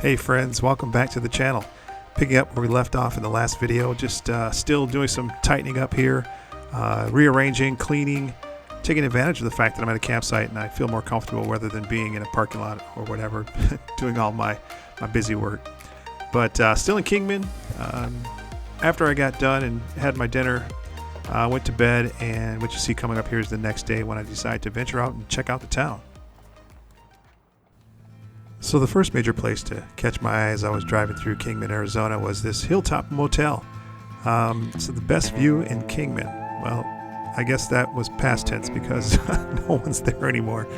Hey friends, welcome back to the channel. Picking up where we left off in the last video, just still doing some tightening up here, rearranging, cleaning, taking advantage of the fact that I'm at a campsite and I feel more comfortable rather than being in a parking lot or whatever, doing all my busy work. But still in Kingman. After I got done and had my dinner, I went to bed, and what you see coming up here is the next day when I decided to venture out and check out the town. So the first major place to catch my eye as I was driving through Kingman, Arizona was this Hilltop Motel. So the best view in Kingman. Well, I guess that was past tense because no one's there anymore.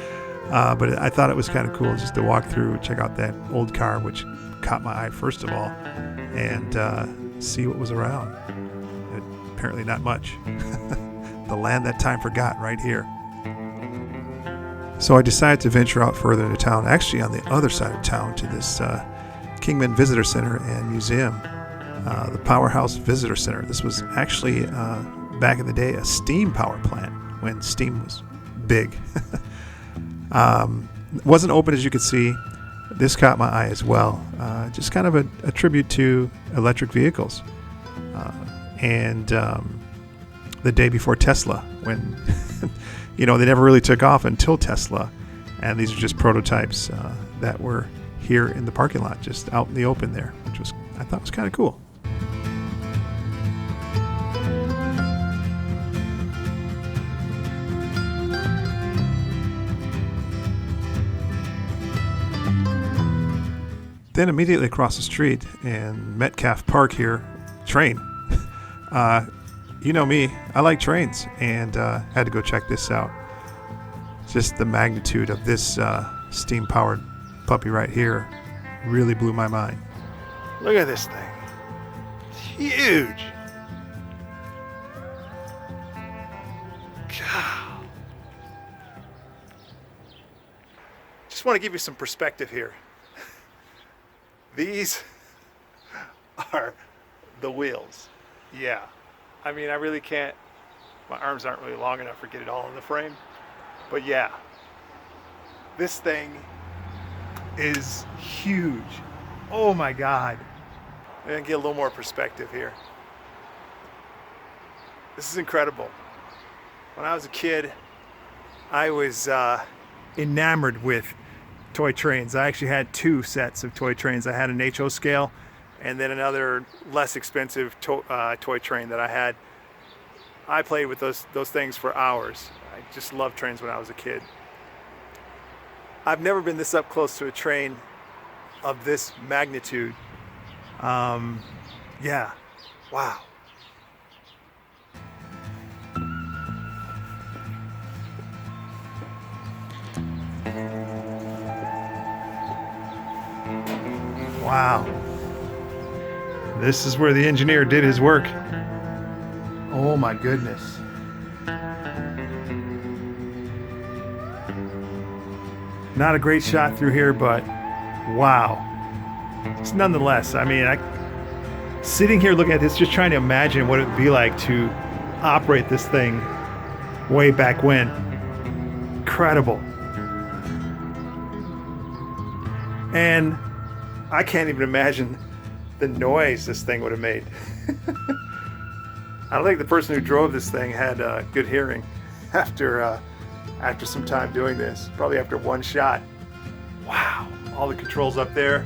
But I thought it was kind of cool just to walk through, check out that old car, which caught my eye first of all, and see what was around. Apparently not much. The land that time forgot right here. So I decided to venture out further into town, actually on the other side of town, to this Kingman Visitor Center and Museum, the Powerhouse Visitor Center. This was actually, back in the day, a steam power plant when steam was big. It wasn't open, as you could see. This caught my eye as well. Just kind of a tribute to electric vehicles. And the day before Tesla, when they never really took off until Tesla, and these are just prototypes that were here in the parking lot, just out in the open there, which I thought was kind of cool. Then immediately across the street in Metcalfe Park here, train. You know me, I like trains, and had to go check this out. Just the magnitude of this steam-powered puppy right here really blew my mind. Look at this thing. It's huge. God. Just want to give you some perspective here. These are the wheels. Yeah. I mean, I really can't, my arms aren't really long enough to get it all in the frame. But yeah, this thing is huge. Oh my God. I'm gonna get a little more perspective here. This is incredible. When I was a kid, I was enamored with toy trains. I actually had two sets of toy trains. I had an HO scale and then another less expensive toy train that I had. I played with those things for hours. I just loved trains when I was a kid. I've never been this up close to a train of this magnitude. Yeah, wow. Wow. This is where the engineer did his work. Oh my goodness. Not a great shot through here, but wow. It's nonetheless, I mean, sitting here looking at this, just trying to imagine what it would be like to operate this thing way back when. Incredible. And I can't even imagine the noise this thing would have made. I don't think the person who drove this thing had good hearing after some time doing this. Probably after one shot. Wow, all the controls up there.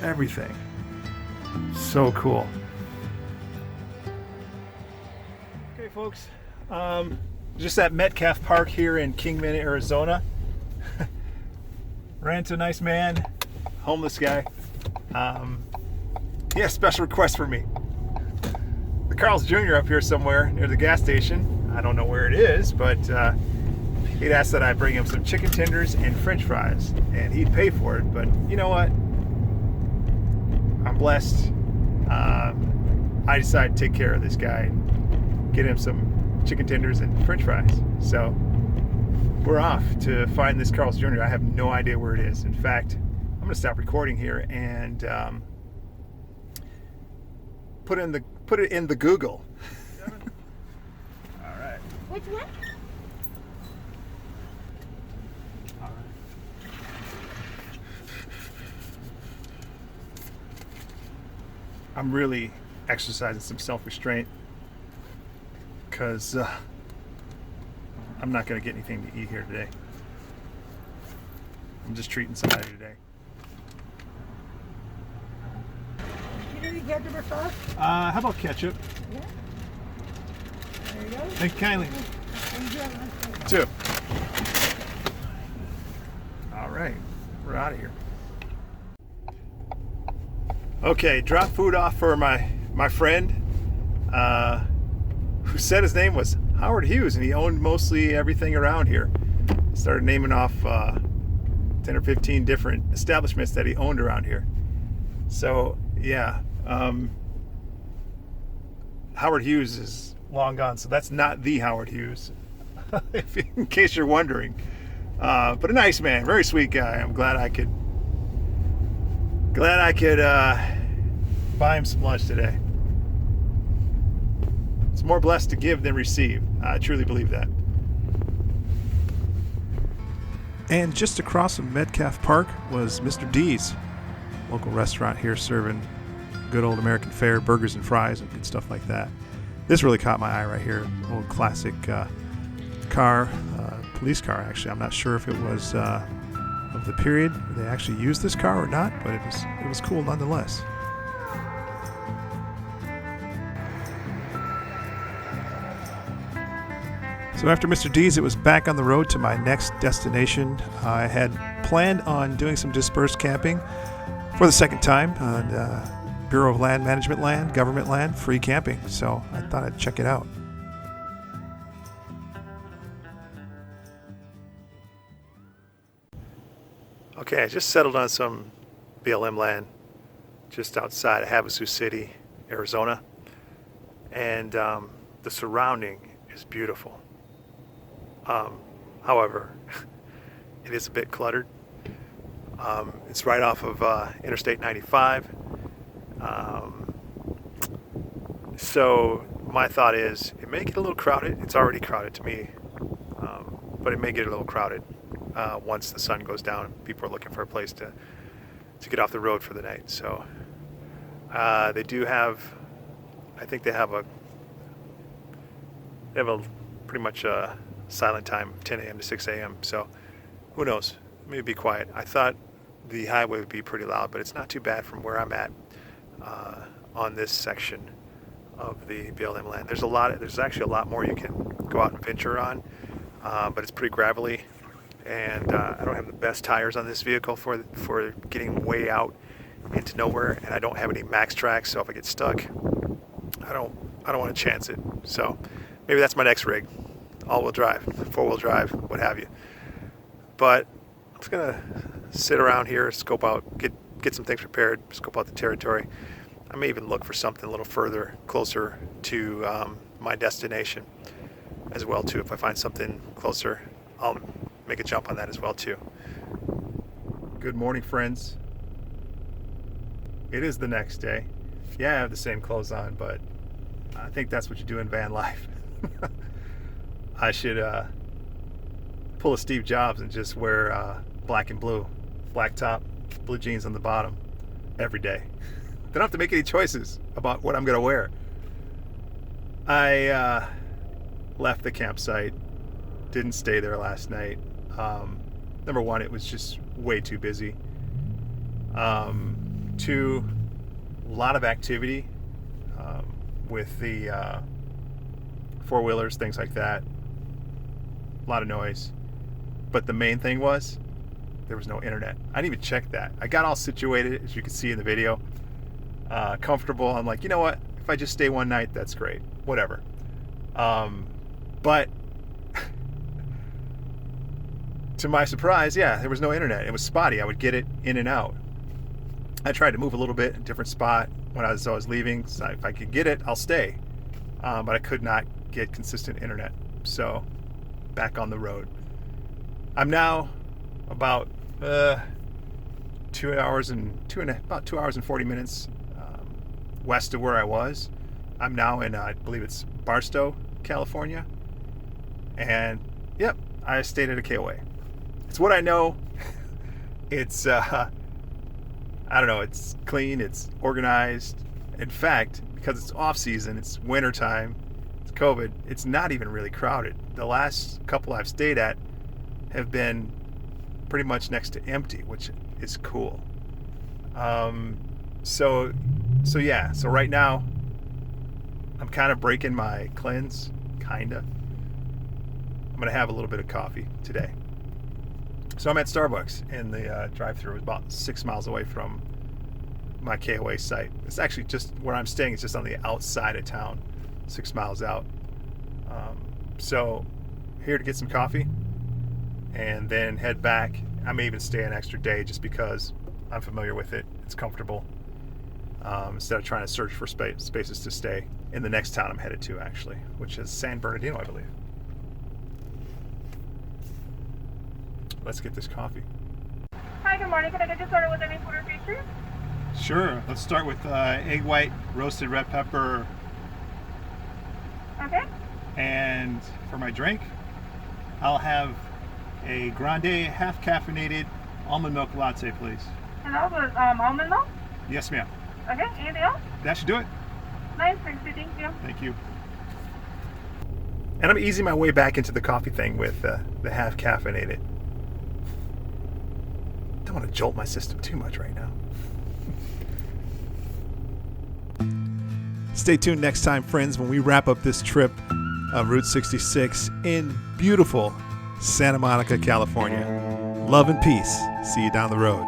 Everything. So cool. Okay, folks. Just at Metcalfe Park here in Kingman, Arizona. Ran into a nice man, homeless guy. He has a special request for me. The Carl's Jr. up here somewhere near the gas station. I don't know where it is, but he'd asked that I bring him some chicken tenders and french fries, and he'd pay for it. But you know what? I'm blessed. I decided to take care of this guy and get him some chicken tenders and french fries. So we're off to find this Carl's Jr. I have no idea where it is. In fact, I'm going to stop recording here and put it in the Google. All right. Which one? All right. I'm really exercising some self-restraint because I'm not going to get anything to eat here today. I'm just treating somebody today. You need ketchup or sauce? How about ketchup? Yeah. There you go. Thank you kindly. Enjoy. Two. All right, we're out of here. Okay, drop food off for my friend who said his name was Howard Hughes, and he owned mostly everything around here. He started naming off 10 or 15 different establishments that he owned around here. So yeah, Howard Hughes is long gone, so that's not the Howard Hughes, in case you're wondering. But a nice man, very sweet guy. I'm glad I could buy him some lunch today. It's more blessed to give than receive. I truly believe that. And just across from Metcalfe Park was Mr. D's, local restaurant here serving good old American fare, burgers and fries and good stuff like that. This really caught my eye right here. Old classic car, police car actually. I'm not sure if it was of the period where they actually used this car or not, but it was cool nonetheless. So after Mr. D's, it was back on the road to my next destination. I had planned on doing some dispersed camping for the second time on Bureau of Land Management land, government land, free camping. So I thought I'd check it out. Okay, I just settled on some BLM land just outside of Havasu City, Arizona. And the surrounding is beautiful. However, it is a bit cluttered. It's right off of Interstate 95. So my thought is it may get a little crowded. It's already crowded to me, but it may get a little crowded once the sun goes down. People are looking for a place to get off the road for the night. So they do have, I think they have a pretty much a silent time of 10 a.m. to 6 a.m. So who knows? Maybe be quiet. I thought the highway would be pretty loud, but it's not too bad from where I'm at on this section of the BLM land. There's actually a lot more you can go out and venture on, but it's pretty gravelly, and I don't have the best tires on this vehicle for getting way out into nowhere, and I don't have any max tracks, so if I get stuck, I don't want to chance it. So maybe that's my next rig. All-wheel drive, four-wheel drive, what have you. But I'm just gonna sit around here, scope out, get some things prepared, scope out the territory. I may even look for something a little further, closer to my destination as well too. If I find something closer, I'll make a jump on that as well too. Good morning, friends. It is the next day. Yeah, I have the same clothes on, but I think that's what you do in van life. I should pull a Steve Jobs and just wear black and blue, black top, blue jeans on the bottom every day. Don't have to make any choices about what I'm going to wear. I left the campsite, didn't stay there last night. Number one, it was just way too busy. Two, a lot of activity with the four-wheelers, things like that. A lot of noise. But the main thing was there was no internet. I didn't even check that. I got all situated, as you can see in the video, comfortable. I'm like, you know what? If I just stay one night, that's great. Whatever. But to my surprise, yeah, there was no internet. It was spotty. I would get it in and out. I tried to move a little bit, a different spot when I was leaving. So if I could get it, I'll stay. But I could not get consistent internet. So back on the road. I'm now about 2 hours and 40 minutes west of where I was. I'm now in, I believe it's Barstow, California. And yep, I stayed at a KOA. It's what I know. It's I don't know, it's clean, it's organized, In fact, because it's off season, it's winter time, it's COVID, it's not even really crowded. The last couple I've stayed at have been pretty much next to empty, which is cool. So right now I'm kind of breaking my cleanse, kinda. I'm gonna have a little bit of coffee today. So I'm at Starbucks, and the drive-thru is about 6 miles away from my KOA site. It's actually just where I'm staying. It's just on the outside of town, 6 miles out. So here to get some coffee and then head back. I may even stay an extra day just because I'm familiar with it. It's comfortable. Instead of trying to search for spaces to stay in the next town I'm headed to, actually, which is San Bernardino, I believe. Let's get this coffee. Hi, good morning. Can I get you started with any food or pastries? Sure. Let's start with egg white, roasted red pepper. Okay. And for my drink, I'll have a grande half caffeinated almond milk latte, please. And that was almond milk? Yes, ma'am. Okay. Anything else? That should do it. Nice. Thank you. Thank you. And I'm easing my way back into the coffee thing with the half caffeinated. Don't want to jolt my system too much right now. Stay tuned next time, friends, when we wrap up this trip on Route 66 in beautiful Santa Monica, California. Love and peace. See you down the road.